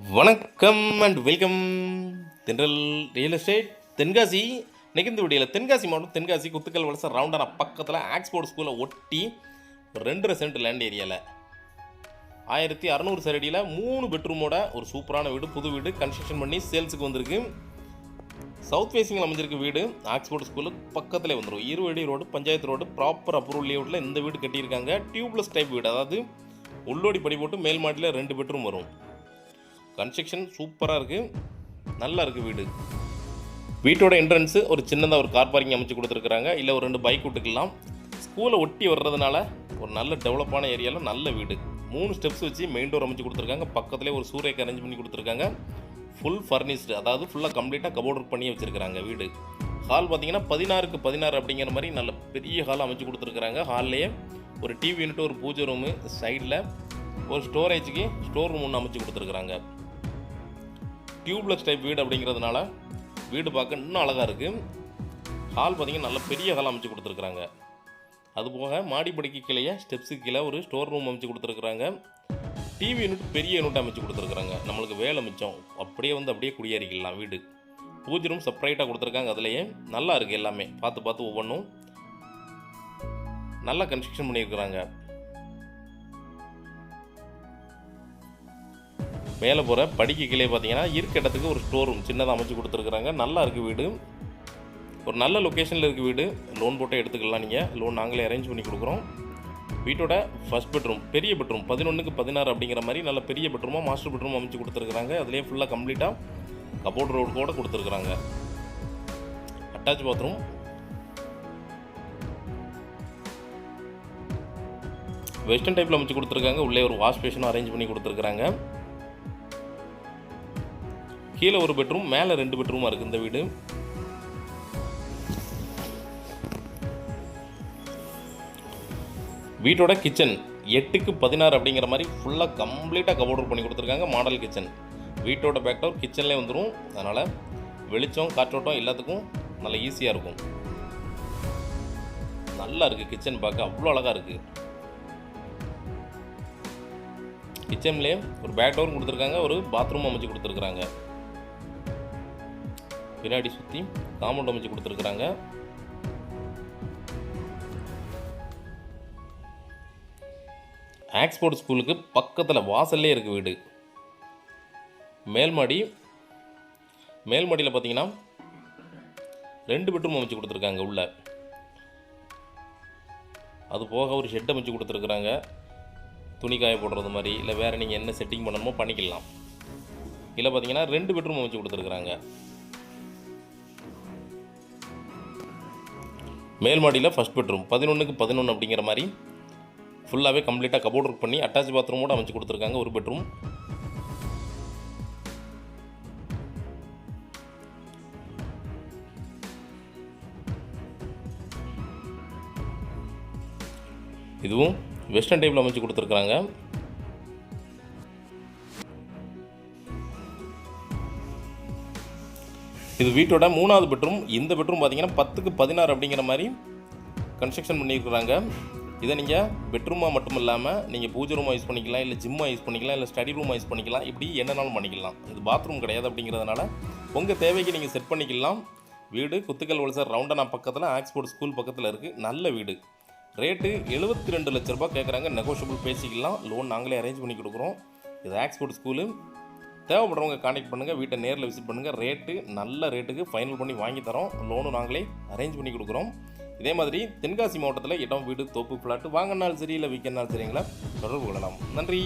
வணக்கம் and welcome. தென்றல் real estate Tenkasi. இன்னைக்கு இந்த வீடியோவில் தென்காசி மாவட்டம் தென்காசி குத்துக்கல் வலசை ரவுண்டான பக்கத்தில் ஆக்ஸ்போர்ட் ஸ்கூலை ஒட்டி 2 சென்ட் லேண்ட் ஏரியாவில் 1600 சரடியில் 3 பெட்ரூமோட ஒரு சூப்பரான வீடு, புது வீடு கன்ஸ்ட்ரக்ஷன் பண்ணி சேல்ஸுக்கு வந்திருக்கு. சவுத் ஃபேஸிங்கில் அமைஞ்சிருக்கு வீடு. ஆக்ஸ்போர்ட் ஸ்கூலுக்கு பக்கத்தில் வந்துடும். 20 அடி road, panchayat road, proper approval லேஅவுட்டில் இந்த வீடு கட்டியிருக்காங்க. டியூப்லெஸ் டைப் வீடு, அதாவது உள்ளோடி படி போட்டு மேல் மாடியில் 2 பெட்ரூம் வரும். கன்ஸ்ட்ரக்ஷன் சூப்பராக இருக்குது, நல்லா இருக்குது வீடு. வீட்டோட என்ட்ரன்ஸு ஒரு சின்னதாக ஒரு கார் பார்க்கிங் அமைச்சு கொடுத்துருக்குறாங்க. இல்லை ஒரு 2 பைக் விட்டுக்கலாம். ஸ்கூலை ஒட்டி வர்றதுனால ஒரு நல்ல டெவலப்பான ஏரியாவில் நல்ல வீடு. 3 ஸ்டெப்ஸ் வச்சு மெயின் டோர் அமைச்சு கொடுத்துருக்காங்க. பக்கத்துலேயே ஒரு சூரியக்கு அரேஞ்ச் பண்ணி கொடுத்துருக்காங்க. ஃபுல் ஃபர்னிஷ்டு, அதாவது ஃபுல்லாக கம்ப்ளீட்டாக கபோர்ட் ஒர்க் பண்ணி வச்சுருக்காங்க வீடு. ஹால் பார்த்தீங்கன்னா 16க்கு 16 அப்படிங்கிற மாதிரி நல்ல பெரிய ஹால் அமைச்சு கொடுத்துருக்குறாங்க. ஹால்லேயே ஒரு டிவி யூனிட், ஒரு பூஜை ரூமு, சைடில் ஒரு ஸ்டோரேஜுக்கு ஸ்டோர் ரூம் ஒன்று அமைச்சு கொடுத்துருக்குறாங்க. டியூப்லெஸ் டைப் வீடு அப்படிங்கிறதுனால வீடு பார்க்க இன்னும் அழகாக இருக்குது. ஹால் பார்த்திங்கன்னா நல்ல பெரிய ஹால் அமைச்சு கொடுத்துருக்குறாங்க. அதுபோக மாடிப்படிக்கு கீழே ஸ்டெப்ஸுக்கு கீழே ஒரு ஸ்டோர் ரூம் அமைச்சு கொடுத்துருக்குறாங்க. டிவி யூனிட் பெரிய யூனிட் அமைச்சு கொடுத்துருக்குறாங்க. நம்மளுக்கு வேலை மிச்சம், அப்படியே குடியேறிக்கலாம் வீடு. பூஜை ரூம் செப்பரேட்டாக கொடுத்துருக்காங்க. அதுலேயே நல்லா இருக்குது, எல்லாமே பார்த்து ஒவ்வொன்றும் நல்லா கன்ஸ்ட்ரக்ஷன் பண்ணியிருக்கிறாங்க. மேலே போகிற படிக்கு கீழே பார்த்தீங்கன்னா இருக்க இடத்துக்கு ஒரு ஸ்டோர் ரூம் சின்னதாக அமைச்சு கொடுத்துருக்குறாங்க. நல்லா இருக்குது வீடு, ஒரு நல்ல லொக்கேஷனில் இருக்குது வீடு. லோன் போட்டு எடுத்துக்கலாம், நீங்கள் லோன் நாங்களே அரேஞ்ச் பண்ணி கொடுக்குறோம். வீட்டோட ஃபஸ்ட் பெட்ரூம் பெரிய பெட்ரூம் 11க்கு 16 அப்படிங்கிற மாதிரி நல்ல பெரிய பெட்ரூமாக மாஸ்டர் பெட்ரூம் அமைச்சு கொடுத்துருக்குறாங்க. அதுலேயே ஃபுல்லாக கம்ப்ளீட்டாக கபோர்ட் ரோடு கூட கொடுத்துருக்குறாங்க. அட்டாச் பாத்ரூம், வெஸ்டர்ன் டைப்பில் அமைச்சு கொடுத்துருக்காங்க. உள்ளே ஒரு வாஷ் பேஷனும் அரேஞ்ச் பண்ணி கொடுத்துருக்குறாங்க. கீழே ஒரு பெட்ரூம், மேலே 2 பெட்ரூமாக இருக்குது இந்த வீடு. வீட்டோட கிச்சன் 8க்கு 16 அப்படிங்கிற மாதிரி ஃபுல்லாக கம்ப்ளீட்டாக கபோர்ட் பண்ணி கொடுத்துருக்காங்க. Model kitchen. வீட்டோட பேக் டோர் கிச்சன்லேயே வந்துடும். அதனால் வெளிச்சம் காற்றோட்டம் எல்லாத்துக்கும் நல்ல ஈஸியாக இருக்கும். நல்லா இருக்குது கிச்சன், பார்க்க அவ்வளோ அழகாக இருக்குது. கிச்சன்லேயே ஒரு பேக் டோர் கொடுத்துருக்காங்க. ஒரு பாத்ரூம் அமைச்சு கொடுத்துருக்குறாங்க. பின்னாடி சுற்றி காம்பவுண்ட் அமைச்சு கொடுத்துருக்குறாங்க. ஆக்ஸ்போர்ட் ஸ்கூலுக்கு பக்கத்தில் வாசல்லே இருக்குது வீடு. மேல் மாடியில் பார்த்தீங்கன்னா 2 பெட்ரூம் அமைச்சு கொடுத்துருக்காங்க உள்ள. அது போக ஒரு ஷெட் அமைச்சு கொடுத்துருக்குறாங்க. துணி காய போடுறது மாதிரி, இல்லை வேறு நீங்கள் என்ன செட்டிங் பண்ணணுமோ பண்ணிக்கலாம். இல்லை பார்த்தீங்கன்னா 2 பெட்ரூம் அமைச்சு கொடுத்துருக்குறாங்க. மேல் மாடியில் ஃபஸ்ட் பெட்ரூம் 11க்கு 11 அப்படிங்கிற மாதிரி ஃபுல்லாகவே கம்ப்ளீட்டாக கபோர்ட் ஒர்க் பண்ணி அட்டாச் பாத்ரூமோடு அமைச்சு கொடுத்துருக்காங்க. ஒரு பெட்ரூம். இதுவும் வெஸ்டர்ன் டைப்பில் அமைச்சு கொடுத்துருக்குறாங்க. இது வீட்டோட 3வது பெட்ரூம். இந்த பெட்ரூம் பார்த்தீங்கன்னா 10க்கு 16 அப்படிங்கிற மாதிரி கன்ஸ்ட்ரக்ஷன் பண்ணியிருக்கிறாங்க. இதை நீங்கள் பெட்ரூமாக மட்டும் இல்லாமல் நீங்கள் பூஜை ரூமாக யூஸ் பண்ணிக்கலாம், இல்லை ஜிம்மாக யூஸ் பண்ணிக்கலாம், இல்லை ஸ்டடி ரூமாக யூஸ் பண்ணிக்கலாம். இப்படி என்னன்னாலும் பண்ணிக்கலாம். இது பாத்ரூம் கிடையாது அப்படிங்கிறதுனால உங்கள் தேவைக்கு நீங்கள் செட் பண்ணிக்கலாம். வீடு குத்துக்கல் வலசை ரவுண்டானா பக்கத்தில் ஆக்ஸ்போர்ட் ஸ்கூல் பக்கத்தில் இருக்குது. நல்ல வீடு. ரேட்டு 72 லட்ச ரூபா கேட்குறாங்க. நெகோஷியபிள் பேசிக்கலாம். லோன் நாங்களே அரேஞ்ச் பண்ணி கொடுக்குறோம். இது ஆக்ஸ்போர்ட் ஸ்கூலு. தேவைப்படுறவங்க கான்டாக்ட் பண்ணுங்கள், வீட்டை நேரில் விசிட் பண்ணுங்கள். ரேட்டு நல்ல ரேட்டுக்கு ஃபைனல் பண்ணி வாங்கி தரோம். லோனும் நாங்களே அரேஞ்ச் பண்ணி கொடுக்குறோம். இதே மாதிரி தென்காசி மாவட்டத்தில் இடம், வீடு, தோப்பு, ஃப்ளாட்டு வாங்கினாலும் சரி, இல்லை விற்கனாலும் சரிங்களா தொடர்பு கொள்ளலாம். நன்றி.